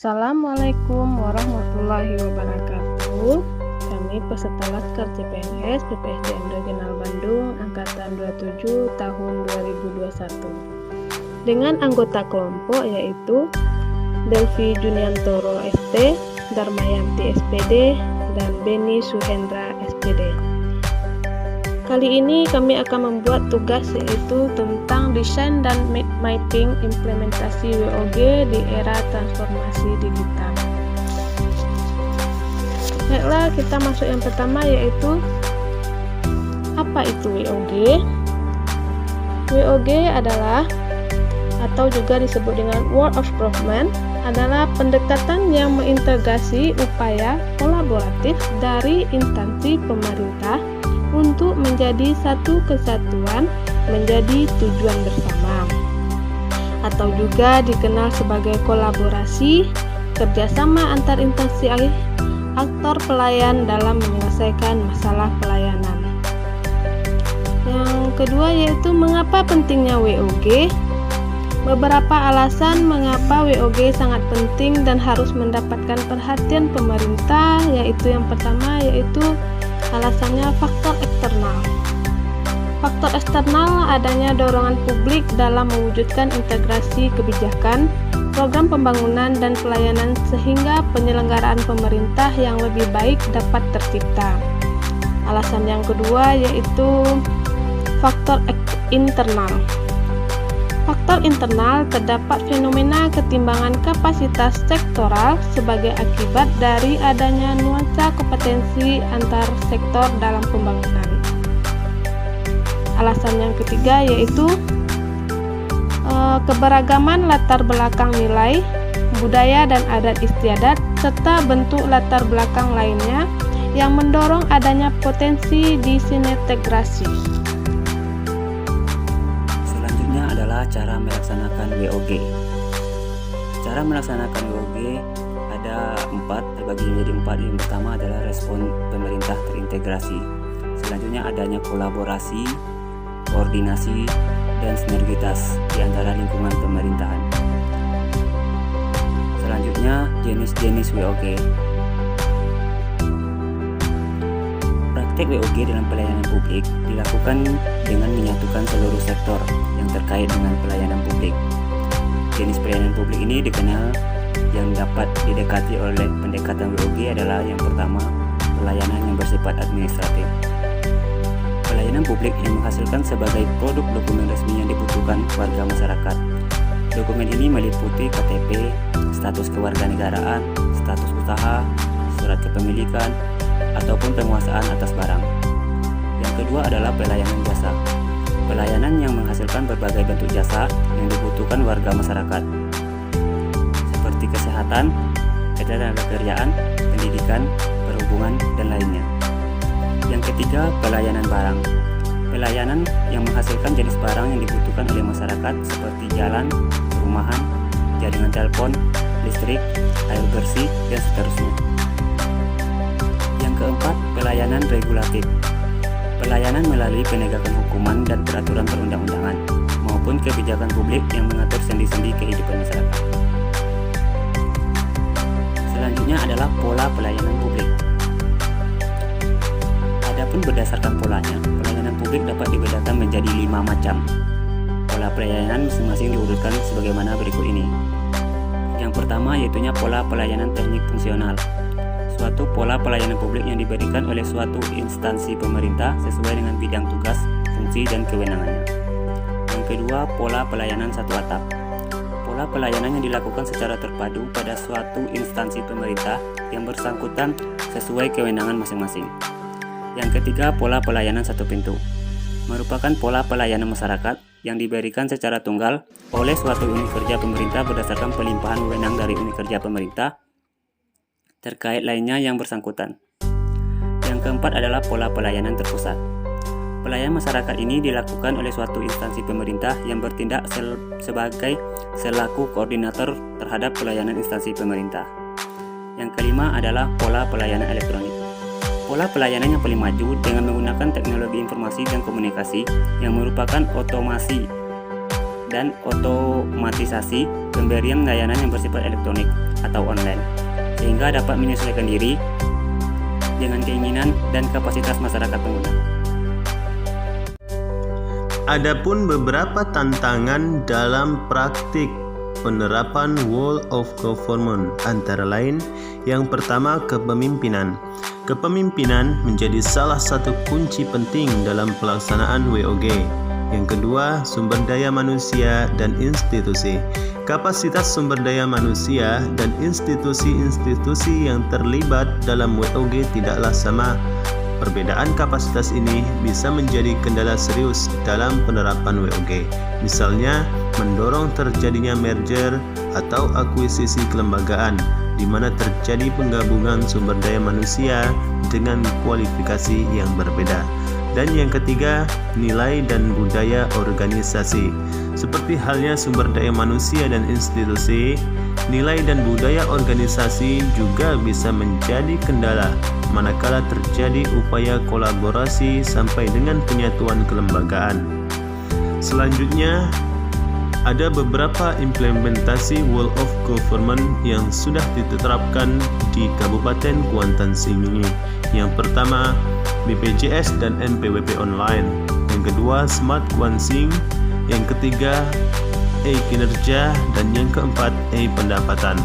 Assalamualaikum warahmatullahi wabarakatuh. Kami peserta Laskar CPNS PPSDM Regional Bandung Angkatan 27 tahun 2021 dengan anggota kelompok yaitu Delvi Juniantoro ST, Darmayanti SPD, dan Beni Suhendra SPD. Kali ini kami akan membuat tugas yaitu tentang desain dan mapping implementasi WOG di era transformasi digital. Baiklah, kita masuk yang pertama yaitu apa itu WOG? WOG adalah atau juga disebut dengan World of Government adalah pendekatan yang mengintegrasi upaya kolaboratif dari instansi pemerintah untuk menjadi satu kesatuan menjadi tujuan bersama, atau juga dikenal sebagai kolaborasi kerjasama antar instansi aktor pelayan dalam menyelesaikan masalah pelayanan. Yang kedua yaitu mengapa pentingnya WOG. Beberapa alasan mengapa WOG sangat penting dan harus mendapatkan perhatian pemerintah, yaitu yang pertama yaitu alasannya faktor eksternal. Faktor eksternal adanya dorongan publik dalam mewujudkan integrasi kebijakan, program pembangunan dan pelayanan sehingga penyelenggaraan pemerintah yang lebih baik dapat tercipta. Alasan yang kedua yaitu faktor internal. Faktor internal terdapat fenomena ketimbangan kapasitas sektoral sebagai akibat dari adanya nuansa kompetensi antar sektor dalam pembangunan. Alasan yang ketiga yaitu keberagaman latar belakang nilai, budaya dan adat istiadat serta bentuk latar belakang lainnya yang mendorong adanya potensi disintegrasi. Adalah cara melaksanakan WOG. Cara melaksanakan WOG ada 4, terbagi menjadi 4. Yang pertama adalah respon pemerintah terintegrasi. Selanjutnya adanya kolaborasi, koordinasi, dan sinergitas di antara lingkungan pemerintahan. Selanjutnya jenis-jenis WOG. Praktek WOG dalam pelayanan publik dilakukan dengan menyatukan seluruh sektor yang terkait dengan pelayanan publik. Jenis pelayanan publik ini dikenal yang dapat didekati oleh pendekatan WOG adalah yang pertama, pelayanan yang bersifat administratif. Pelayanan publik yang menghasilkan sebagai produk dokumen resmi yang dibutuhkan warga masyarakat. Dokumen ini meliputi KTP, status kewarganegaraan, status usaha, surat kepemilikan, ataupun penguasaan atas barang. Yang kedua adalah pelayanan jasa. Pelayanan yang menghasilkan berbagai bentuk jasa yang dibutuhkan warga masyarakat, seperti kesehatan, ketenagakerjaan, pendidikan, perhubungan, dan lainnya. Yang ketiga, pelayanan barang. Pelayanan yang menghasilkan jenis barang yang dibutuhkan oleh masyarakat seperti jalan, perumahan, jaringan telepon, listrik, air bersih, dan seterusnya. Yang keempat, pelayanan regulatif. Pelayanan melalui penegakan hukuman dan peraturan perundang-undangan maupun kebijakan publik yang mengatur sendi-sendi kehidupan masyarakat. Selanjutnya adalah pola pelayanan publik. Adapun berdasarkan polanya, pelayanan publik dapat dibedakan menjadi 5 macam. Pola pelayanan masing-masing diurutkan sebagaimana berikut ini. Yang pertama yaitunya pola pelayanan teknik fungsional. Suatu pola pelayanan publik yang diberikan oleh suatu instansi pemerintah sesuai dengan bidang tugas, fungsi, dan kewenangannya. Yang kedua, pola pelayanan satu atap. Pola pelayanan yang dilakukan secara terpadu pada suatu instansi pemerintah yang bersangkutan sesuai kewenangan masing-masing. Yang ketiga, pola pelayanan satu pintu. Merupakan pola pelayanan masyarakat yang diberikan secara tunggal oleh suatu unit kerja pemerintah berdasarkan pelimpahan wewenang dari unit kerja pemerintah terkait lainnya yang bersangkutan. Yang keempat adalah pola pelayanan terpusat. Pelayanan masyarakat ini dilakukan oleh suatu instansi pemerintah yang bertindak sebagai selaku koordinator terhadap pelayanan instansi pemerintah. Yang kelima adalah pola pelayanan elektronik. Pola pelayanan yang paling maju dengan menggunakan teknologi informasi dan komunikasi yang merupakan otomasi dan otomatisasi pemberian layanan yang bersifat elektronik atau online, sehingga dapat menyesuaikan diri dengan keinginan dan kapasitas masyarakat pengguna. Adapun beberapa tantangan dalam praktik penerapan Whole of Government antara lain, yang pertama kepemimpinan. Kepemimpinan menjadi salah satu kunci penting dalam pelaksanaan WOG. Yang kedua, sumber daya manusia dan institusi. Kapasitas sumber daya manusia dan institusi-institusi yang terlibat dalam WOG tidaklah sama. Perbedaan kapasitas ini bisa menjadi kendala serius dalam penerapan WOG. Misalnya, mendorong terjadinya merger atau akuisisi kelembagaan, di mana terjadi penggabungan sumber daya manusia dengan kualifikasi yang berbeda. Dan yang ketiga, nilai dan budaya organisasi. Seperti halnya sumber daya manusia dan institusi, nilai dan budaya organisasi juga bisa menjadi kendala manakala terjadi upaya kolaborasi sampai dengan penyatuan kelembagaan. Selanjutnya, ada beberapa implementasi Whole of Government yang sudah diterapkan di Kabupaten Kuantan Sengingi. Yang pertama, BPJS dan NPWP online. Yang kedua, Smart Kuansing. Yang ketiga, e-kinerja. Dan yang keempat, e-pendapatan.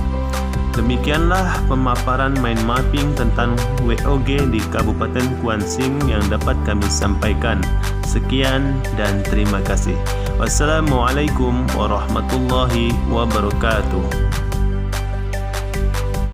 Demikianlah pemaparan mind mapping tentang WOG di Kabupaten Kuansing yang dapat kami sampaikan. Sekian dan terima kasih. Wassalamualaikum warahmatullahi wabarakatuh.